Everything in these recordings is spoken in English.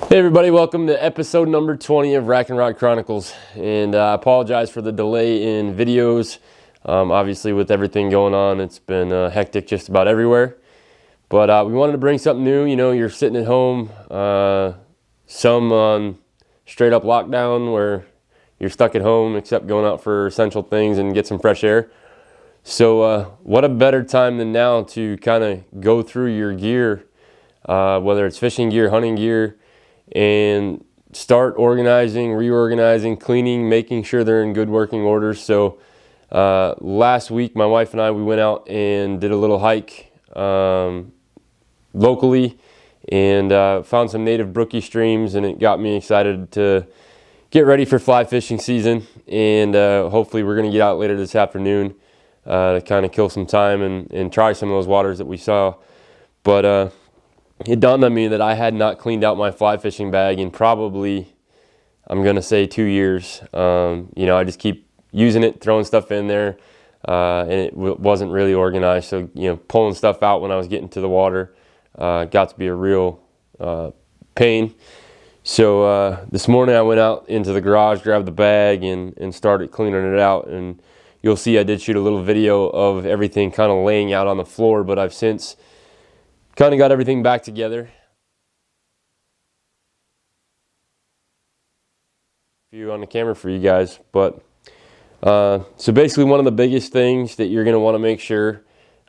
Hey everybody, welcome to episode number 20 of Rack and Rod Chronicles. And I apologize for the delay in videos. Obviously with everything going on, it's been hectic just about everywhere. But we wanted to bring something new. You know, you're sitting at home, some on straight up lockdown where you're stuck at home except going out for essential things and get some fresh air. So what a better time than now to kind of go through your gear, whether it's fishing gear, hunting gear, and start organizing, reorganizing, cleaning, making sure they're in good working order. So last week, my wife and I, we went out and did a little hike locally and found some native brookie streams, and it got me excited to get ready for fly fishing season. And hopefully we're going to get out later this afternoon to kind of kill some time and try some of those waters that we saw. But it dawned on me that I had not cleaned out my fly fishing bag in probably, I'm going to say 2 years. You know, I just keep using it, throwing stuff in there, and it wasn't really organized. So, you know, pulling stuff out when I was getting to the water got to be a real pain. So this morning I went out into the garage, grabbed the bag, and started cleaning it out. And you'll see I did shoot a little video of everything kind of laying out on the floor, but I've since kind of got everything back together. View on the camera for you guys. But so basically one of the biggest things that you're going to want to make sure,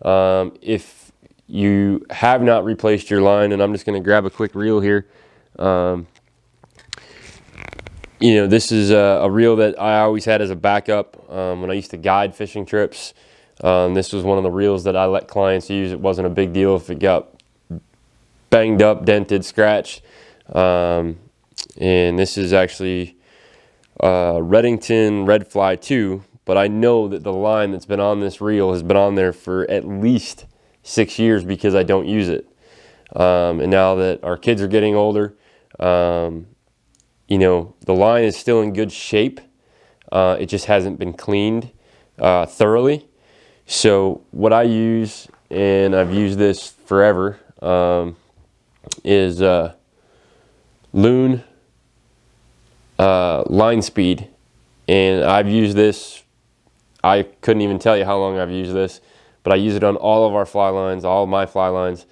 if you have not replaced your line, and I'm just going to grab a quick reel here. You know, this is a reel that I always had as a backup when I used to guide fishing trips. This was one of the reels that I let clients use. It wasn't a big deal if it got banged up, dented, scratched. And this is actually Redington Red Fly 2, but I know that the line that's been on this reel has been on there for at least 6 years because I don't use it. And now that our kids are getting older, you know, the line is still in good shape. It just hasn't been cleaned thoroughly. So what I use, and I've used this forever, is Loon Line Speed. And I've used this, I couldn't even tell you how long I've used this, but I use it on all of our fly lines, all of my fly lines.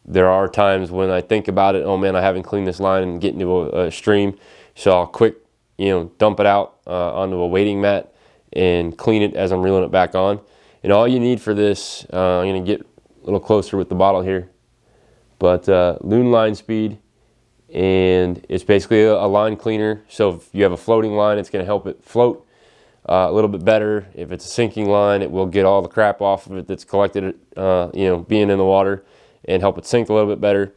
There are times when I think about it, oh man, I haven't cleaned this line, and get into a stream, so I'll quick, you know, dump it out onto a wading mat and clean it as I'm reeling it back on. And all you need for this, I'm going to get a little closer with the bottle here, but Loon Line Speed, and it's basically a line cleaner. So if you have a floating line, it's going to help it float a little bit better. If it's a sinking line, it will get all the crap off of it that's collected, you know, being in the water, and help it sink a little bit better.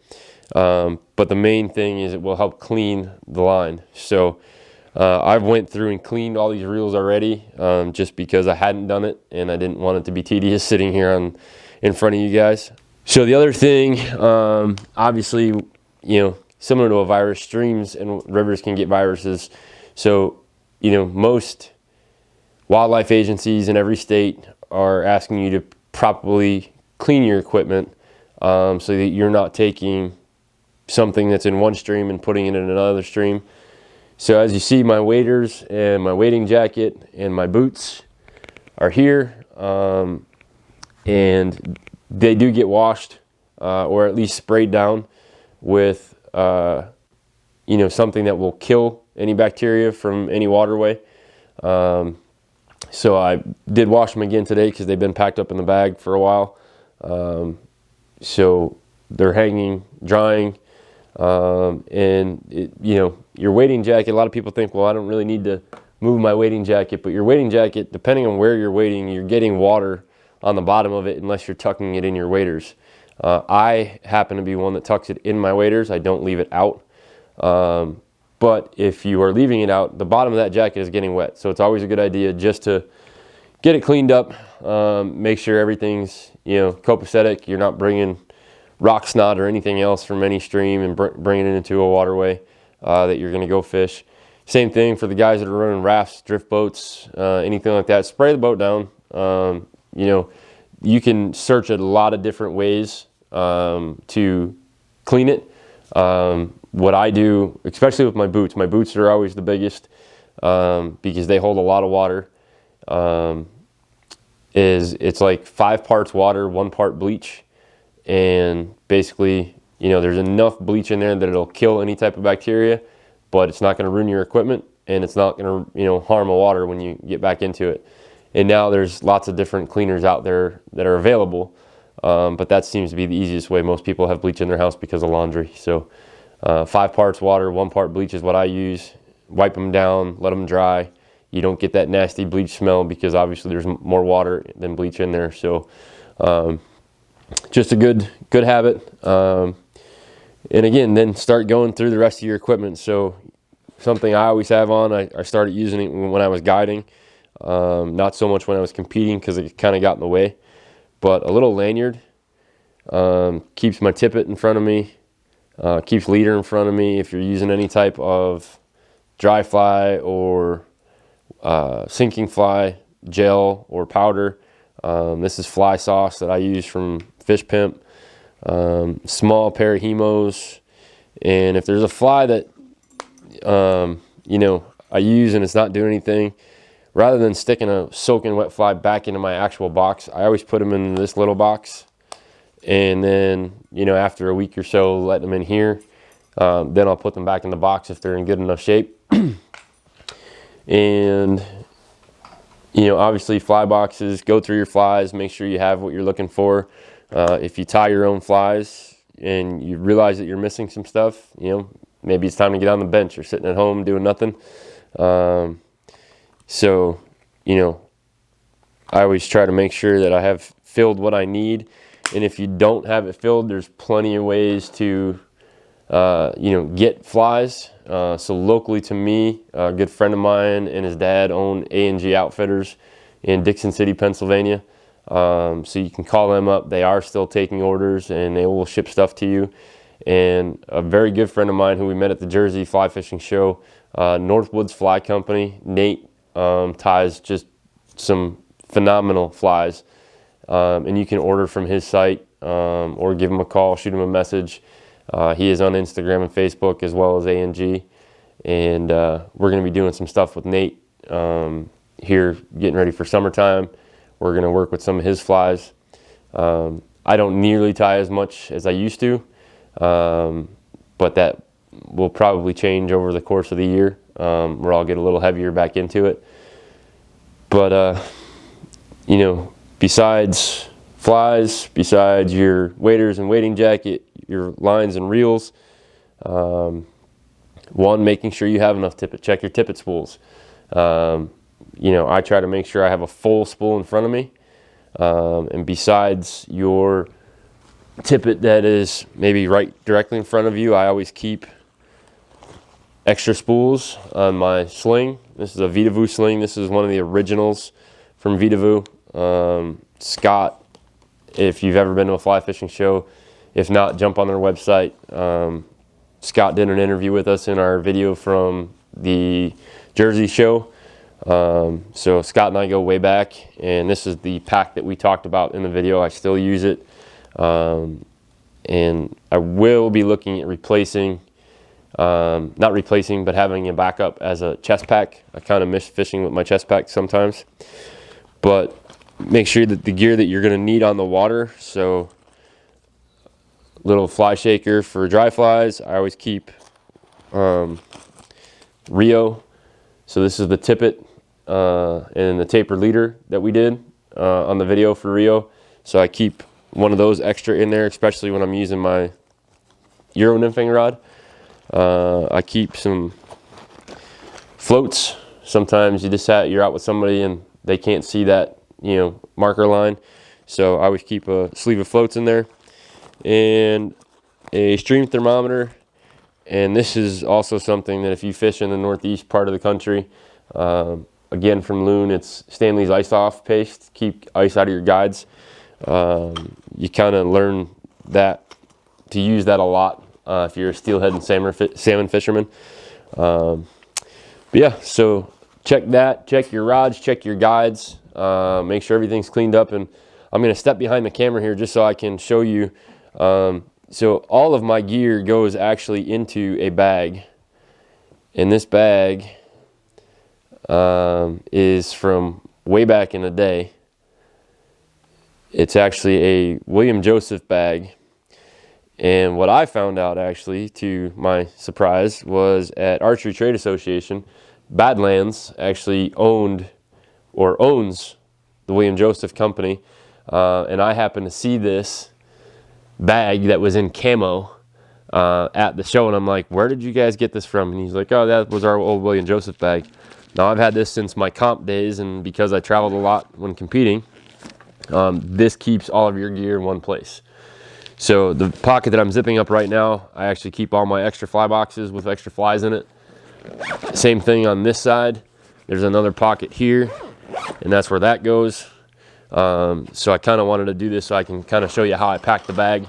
But the main thing is it will help clean the line. So I've went through and cleaned all these reels already, just because I hadn't done it and I didn't want it to be tedious sitting here in front of you guys. So the other thing, obviously, you know, similar to a virus, streams and rivers can get viruses. So, you know, most wildlife agencies in every state are asking you to properly clean your equipment, so that you're not taking something that's in one stream and putting it in another stream. So as you see, my waders and my wading jacket and my boots are here, and they do get washed or at least sprayed down with you know, something that will kill any bacteria from any waterway. So I did wash them again today because they've been packed up in the bag for a while. So they're hanging, drying, and it, you know, your wading jacket, a lot of people think, well, I don't really need to move my wading jacket, but your wading jacket, depending on where you're wading, you're getting water on the bottom of it unless you're tucking it in your waders. I happen to be one that tucks it in my waders. I don't leave it out. But if you are leaving it out, the bottom of that jacket is getting wet. So it's always a good idea just to get it cleaned up, make sure everything's, you know, copacetic. You're not bringing rock snot or anything else from any stream and bringing it into a waterway that you're going to go fish. Same thing for the guys that are running rafts, drift boats, anything like that. Spray the boat down. You know, you can search a lot of different ways to clean it. What I do, especially with my boots are always the biggest, because they hold a lot of water. It's like 5 parts water, 1 part bleach, and basically, there's enough bleach in there that it'll kill any type of bacteria, but it's not going to ruin your equipment, and it's not going to harm the water when you get back into it. And now there's lots of different cleaners out there that are available, but that seems to be the easiest way. Most people have bleach in their house because of laundry. So 5 parts water, 1 part bleach is what I use. Wipe them down, let them dry. You don't get that nasty bleach smell because obviously there's more water than bleach in there. So just a good habit. And again, then start going through the rest of your equipment. So something I always have on, I started using it when I was guiding. Not so much when I was competing because it kind of got in the way. But a little lanyard keeps my tippet in front of me, keeps leader in front of me. If you're using any type of dry fly or sinking fly, gel or powder, this is fly sauce that I use from Fish Pimp. Small pair of Hemos, and if there's a fly that I use and it's not doing anything, rather than sticking a soaking wet fly back into my actual box, I always put them in this little box, and then after a week or so, let them in here. Then I'll put them back in the box if they're in good enough shape. And obviously fly boxes, go through your flies, make sure you have what you're looking for. If you tie your own flies and you realize that you're missing some stuff, maybe it's time to get on the bench or sitting at home doing nothing. So, I always try to make sure that I have filled what I need. And if you don't have it filled, there's plenty of ways to, get flies. So locally to me, a good friend of mine and his dad own A&G Outfitters in Dixon City, Pennsylvania. So you can call them up. They are still taking orders and they will ship stuff to you. And a very good friend of mine who we met at the Jersey Fly Fishing Show, Northwoods Fly Company, Nate, ties just some phenomenal flies. And you can order from his site, or give him a call, shoot him a message. He is on Instagram and Facebook as well as A&G. And we're going to be doing some stuff with Nate here, getting ready for summertime. We're going to work with some of his flies. I don't nearly tie as much as I used to, but that will probably change over the course of the year, where I'll get a little heavier back into it. But, besides flies, besides your waders and wading jacket, your lines and reels, making sure you have enough tippet. Check your tippet spools. I try to make sure I have a full spool in front of me. And besides your tippet that is maybe right directly in front of you, I always keep extra spools on my sling. This is a Vitavu sling. This is one of the originals from Vitavu. Scott, if you've ever been to a fly fishing show, if not, jump on their website. Scott did an interview with us in our video from the Jersey show. So Scott and I go way back, and this is the pack that we talked about in the video. I still use it, and I will be looking at replacing, not replacing, but having a backup as a chest pack. I kind of miss fishing with my chest pack sometimes, but make sure that the gear that you're going to need on the water, so little fly shaker for dry flies. I always keep Rio. So this is the tippet and the taper leader that we did on the video for Rio. So I keep one of those extra in there, especially when I'm using my Euro nymphing rod. I keep some floats. Sometimes you're out with somebody and they can't see that marker line. So I always keep a sleeve of floats in there and a stream thermometer. And this is also something that if you fish in the northeast part of the country, again from Loon, it's Stanley's Ice Off paste. Keep ice out of your guides. You kind of learn that to use that a lot if you're a steelhead and salmon fisherman. But yeah, so check that. Check your rods. Check your guides. Make sure everything's cleaned up. And I'm going to step behind the camera here just so I can show you So all of my gear goes actually into a bag, and this bag is from way back in the day. It's actually a William Joseph bag. And what I found out, actually, to my surprise, was at Archery Trade Association, Badlands actually owns the William Joseph company. And I happened to see this bag that was in camo at the show. And I'm like, where did you guys get this from? And he's like, oh, that was our old William Joseph bag. Now, I've had this since my comp days. And because I traveled a lot when competing, this keeps all of your gear in one place. So the pocket that I'm zipping up right now, I actually keep all my extra fly boxes with extra flies in it. Same thing on this side. There's another pocket here, and that's where that goes. So I kind of wanted to do this so I can kind of show you how I pack the bag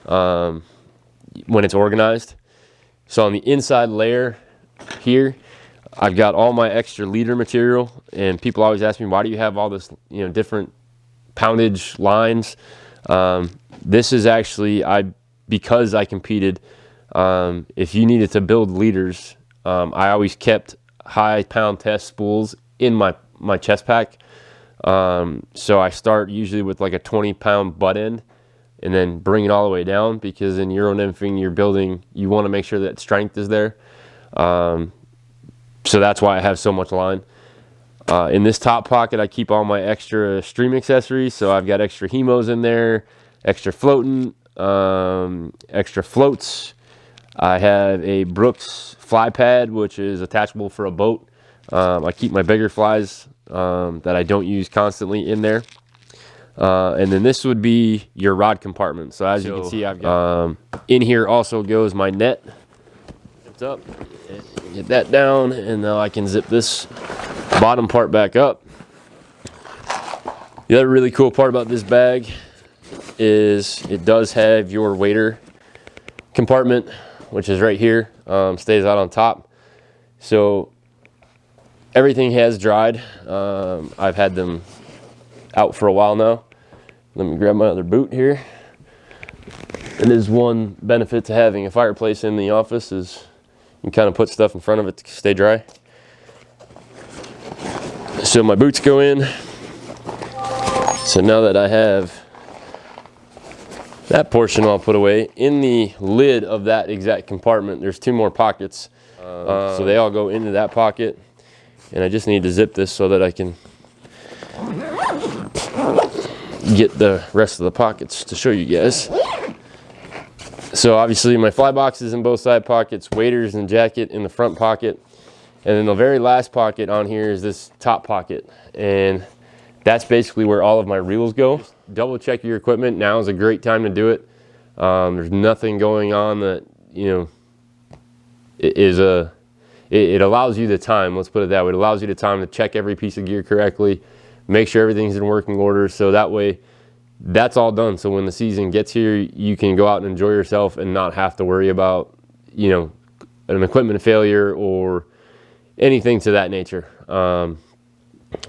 when it's organized. So on the inside layer here, I've got all my extra leader material, and people always ask me, why do you have all this, different poundage lines? This is actually, because I competed, if you needed to build leaders, I always kept high pound test spools in my chest pack. So I start usually with like a 20-pound butt end and then bring it all the way down, because in Euro nymphing you're building, you want to make sure that strength is there. So that's why I have so much line. In this top pocket, I keep all my extra stream accessories. So I've got extra hemos in there, extra floating, extra floats. I have a Brooks fly pad, which is attachable for a boat. I keep my bigger flies that I don't use constantly in there. And then this would be your rod compartment. So as you can see, I've got in here also goes my net. It's up. Get that down, and now I can zip this bottom part back up. The other really cool part about this bag is it does have your wader compartment, which is right here. Stays out on top. So everything has dried. I've had them out for a while now. Let me grab my other boot here. And there's one benefit to having a fireplace in the office is you can kind of put stuff in front of it to stay dry. So my boots go in. So now that I have that portion all put away, in the lid of that exact compartment, there's two more pockets. So they all go into that pocket. And I just need to zip this so that I can get the rest of the pockets to show you guys. So obviously my fly box is in both side pockets, waders and jacket in the front pocket. And then the very last pocket on here is this top pocket. And that's basically where all of my reels go. Double check your equipment. Now is a great time to do it. There's nothing going on that, it allows you the time, let's put it that way. It allows you the time to check every piece of gear correctly, make sure everything's in working order, so that way that's all done. So when the season gets here, you can go out and enjoy yourself and not have to worry about, an equipment failure or anything to that nature.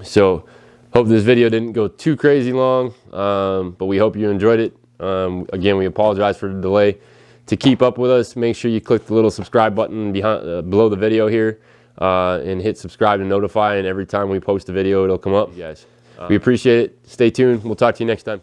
So hope this video didn't go too crazy long, but we hope you enjoyed it. Again, we apologize for the delay. To keep up with us, make sure you click the little subscribe button below the video here and hit subscribe to notify, and every time we post a video, it'll come up. You guys, we appreciate it. Stay tuned. We'll talk to you next time.